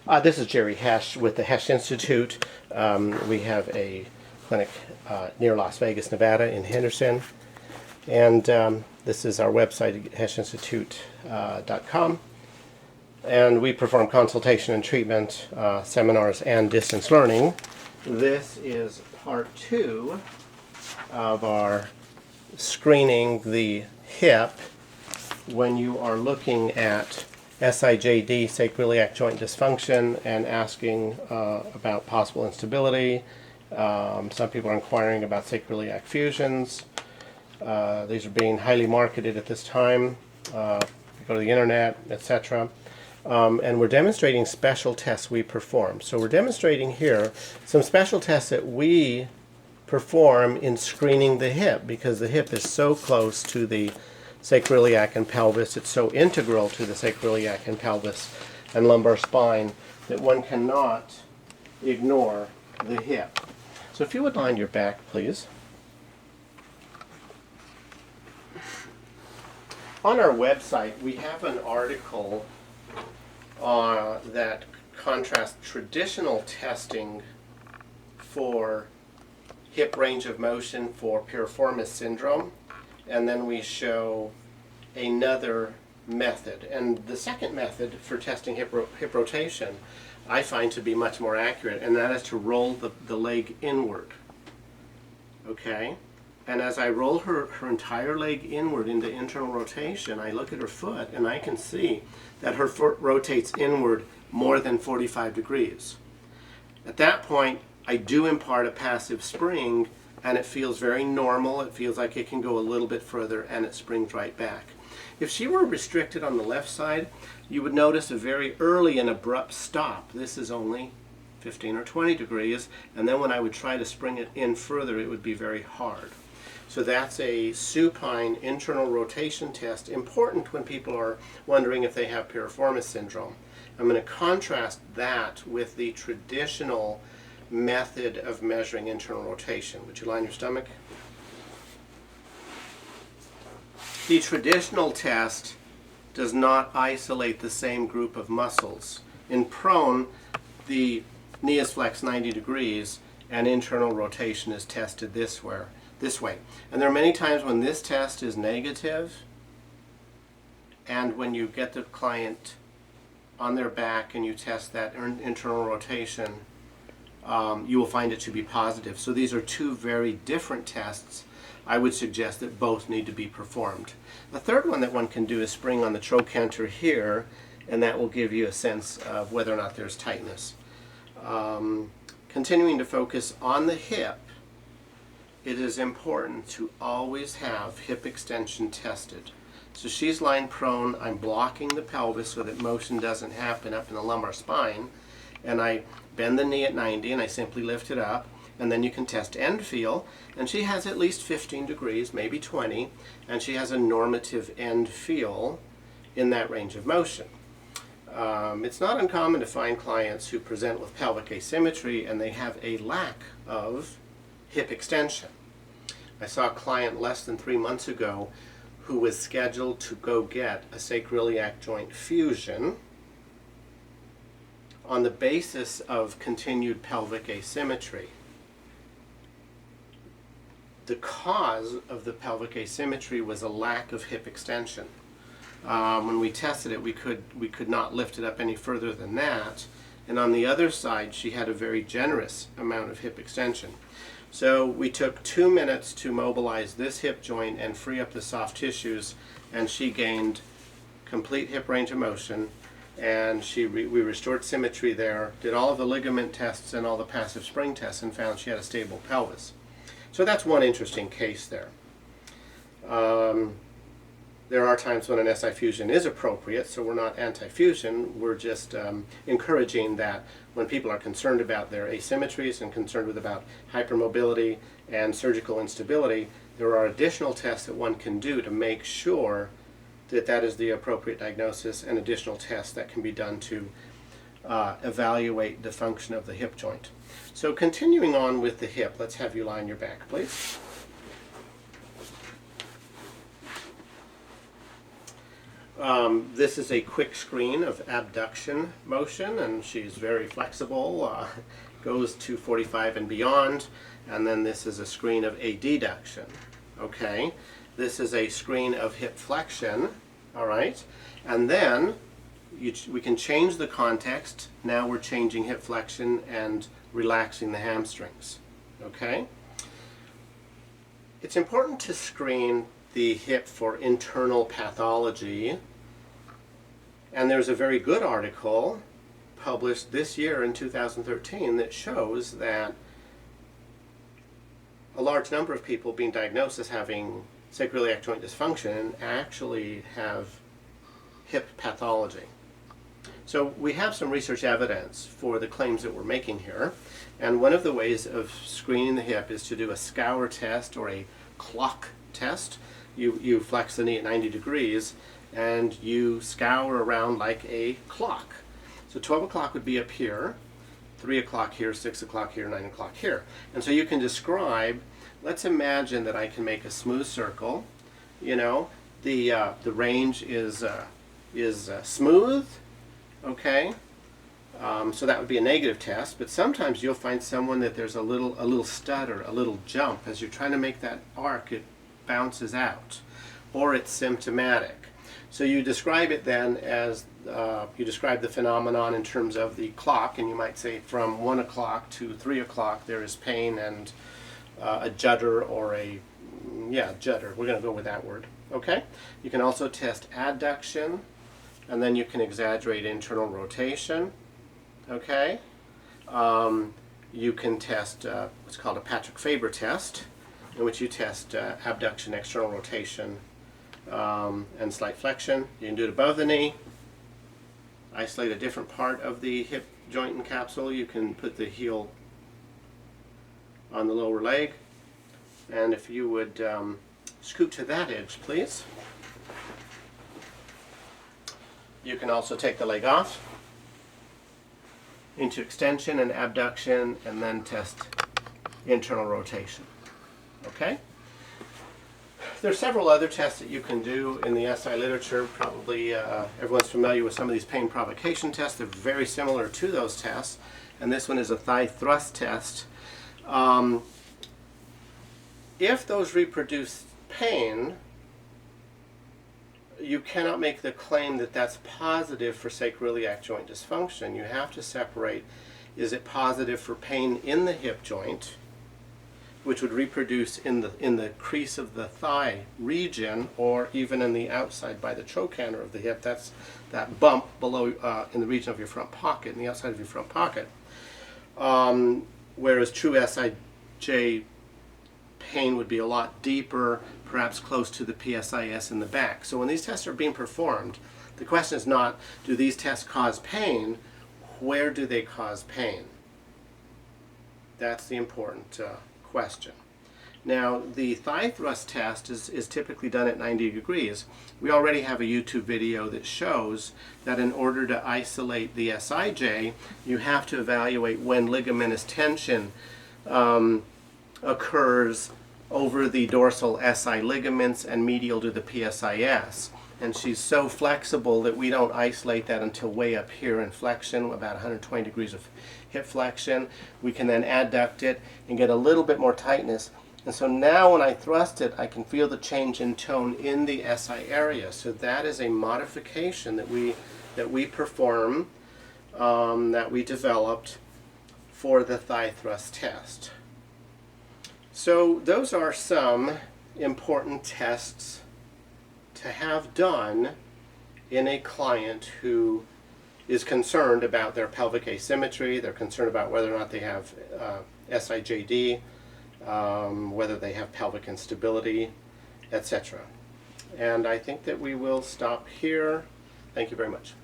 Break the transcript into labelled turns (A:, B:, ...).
A: This is Jerry Hesch with the Hesch Institute. We have a clinic near Las Vegas, Nevada in Henderson. And this is our website, heschinstitute.com. And we perform consultation and treatment, seminars, and distance learning. This is part 2 of our screening the hip when you are looking at SIJD, sacroiliac joint dysfunction, and asking about possible instability. Some people are inquiring about sacroiliac fusions. These are being highly marketed at this time. You go to the internet, etc. And we're demonstrating special tests we perform. So we're demonstrating here some special tests that we perform in screening the hip, because the hip is so close to the sacroiliac and pelvis. It's so integral to the sacroiliac and pelvis and lumbar spine that one cannot ignore the hip. So if you would line your back, please. On our website, we have an article that contrasts traditional testing for hip range of motion for piriformis syndrome, and then we show another method. And the second method for testing hip rotation I find to be much more accurate, and that is to roll the leg inward. Okay? And as I roll her entire leg inward into internal rotation, I look at her foot and I can see that her foot rotates inward more than 45 degrees. At that point, I do impart a passive spring, and it feels very normal. It feels like it can go a little bit further, and it springs right back. If she were restricted on the left side, you would notice a very early and abrupt stop. This is only 15 or 20 degrees, and then when I would try to spring it in further, it would be very hard. So that's a supine internal rotation test, important when people are wondering if they have piriformis syndrome. I'm going to contrast that with the traditional method of measuring internal rotation. Would you line your stomach? The traditional test does not isolate the same group of muscles. In prone, the knee is flexed 90 degrees and internal rotation is tested this way. And there are many times when this test is negative, and when you get the client on their back and you test that internal rotation, you will find it to be positive. So these are two very different tests. I would suggest that both need to be performed. The third one that one can do is spring on the trochanter here, and that will give you a sense of whether or not there's tightness. Continuing to focus on the hip, it is important to always have hip extension tested. So she's lying prone, I'm blocking the pelvis so that motion doesn't happen up in the lumbar spine, and I bend the knee at 90 and I simply lift it up, and then you can test end feel, and she has at least 15 degrees, maybe 20, and she has a normative end feel in that range of motion. It's not uncommon to find clients who present with pelvic asymmetry and they have a lack of hip extension. I saw a client less than 3 months ago who was scheduled to go get a sacroiliac joint fusion on the basis of continued pelvic asymmetry. The cause of the pelvic asymmetry was a lack of hip extension. When we tested it, we could not lift it up any further than that. And on the other side, she had a very generous amount of hip extension. So we took 2 minutes to mobilize this hip joint and free up the soft tissues, and she gained complete hip range of motion, and we restored symmetry there, did all of the ligament tests and all the passive spring tests, and found she had a stable pelvis. So that's one interesting case there. There are times when an SI fusion is appropriate, so we're not anti-fusion. We're just encouraging that when people are concerned about their asymmetries and concerned about hypermobility and surgical instability, there are additional tests that one can do to make sure that that is the appropriate diagnosis, and additional tests that can be done to evaluate the function of the hip joint. So continuing on with the hip, let's have you lie on your back, please. This is a quick screen of abduction motion, and she's very flexible, goes to 45 and beyond. And then this is a screen of adduction. Okay, this is a screen of hip flexion. All right, and then we can change the context. Now we're changing hip flexion and relaxing the hamstrings. Okay, it's important to screen the hip for internal pathology, and there's a very good article published this year in 2013 that shows that a large number of people being diagnosed as having sacroiliac joint dysfunction actually have hip pathology. So we have some research evidence for the claims that we're making here, and one of the ways of screening the hip is to do a scour test or a clock test. You flex the knee at 90 degrees and you scour around like a clock. So 12 o'clock would be up here, 3 o'clock here, 6 o'clock here, 9 o'clock here. And so you can describe, let's imagine that I can make a smooth circle. You know, the range is smooth, okay? So that would be a negative test, but sometimes you'll find someone that there's a little stutter, a little jump. As you're trying to make that arc, it bounces out, or it's symptomatic. So you describe it then as, you describe the phenomenon in terms of the clock, and you might say from 1 o'clock to 3 o'clock there is pain and a judder or judder. We're going to go with that word. Okay? You can also test adduction, and then you can exaggerate internal rotation. Okay? You can test what's called a Patrick-Faber test, in which you test abduction, external rotation, and slight flexion. You can do it above the knee, isolate a different part of the hip joint and capsule. You can put the heel on the lower leg, and if you would scoot to that edge, please. You can also take the leg off into extension and abduction, and then test internal rotation. Okay? There's several other tests that you can do in the SI literature. Probably everyone's familiar with some of these pain provocation tests. They're very similar to those tests. And this one is a thigh thrust test. If those reproduce pain, you cannot make the claim that that's positive for sacroiliac joint dysfunction. You have to separate, is it positive for pain in the hip joint, which would reproduce in the crease of the thigh region, or even in the outside by the trochanter of the hip. That's that bump below in the region of your front pocket, in the outside of your front pocket. Whereas true SIJ pain would be a lot deeper, perhaps close to the PSIS in the back. So when these tests are being performed, the question is not, do these tests cause pain? Where do they cause pain? That's the important question. Now, the thigh thrust test is typically done at 90 degrees. We already have a YouTube video that shows that in order to isolate the SIJ, you have to evaluate when ligamentous tension occurs over the dorsal SI ligaments and medial to the PSIS. And she's so flexible that we don't isolate that until way up here in flexion, about 120 degrees of hip flexion. We can then adduct it and get a little bit more tightness. And so now when I thrust it, I can feel the change in tone in the SI area. So that is a modification that we perform, that we developed for the thigh thrust test. So those are some important tests to have done in a client who is concerned about their pelvic asymmetry. They're concerned about whether or not they have SIJD, whether they have pelvic instability, etc. And I think that we will stop here. Thank you very much.